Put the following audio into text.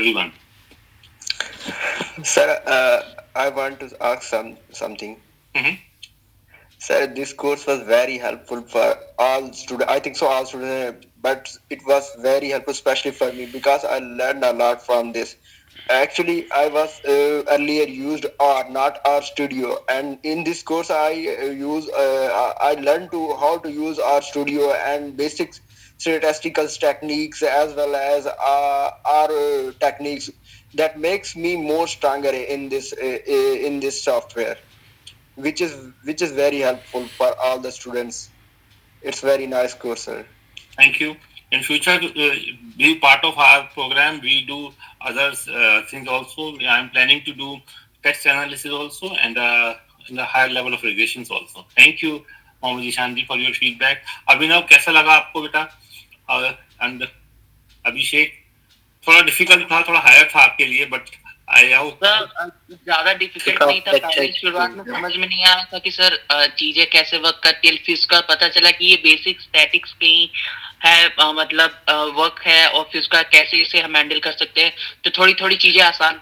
everyone. Sir, I want to ask something. Mm-hmm. Sir, this course was very helpful for all students. I think so, all students, but it was very helpful, especially for me, because I learned a lot from this. Actually, I was earlier used R, not R Studio, and in this course, I learned to how to use R Studio and basic statistical techniques as well as R techniques that makes me more stronger in this software, which is very helpful for all the students. It's very nice course, sir. Thank you. In future, be part of our program. We do other things also. I am planning to do text analysis also and in the higher level of regressions also. Thank you, Mohammad Ishan ji, for your feedback. अभिनव, कैसा लगा आपको बेटा? And अभिषेक, थोड़ा difficult था, थोड़ा higher था आपके लिए, बट आई होप ज्यादा डिफिकल्ट नहीं था। पहले शुरुआत में समझ में नहीं आया था कि सर चीजें कैसे वर्क करती है, फिर उसका पता चला कि ये बेसिक स्टैटिक्स की है, मतलब वर्क है, और फिर उसका कैसे इसे हम हैंडल कर सकते हैं, तो थोड़ी थोड़ी चीजें आसान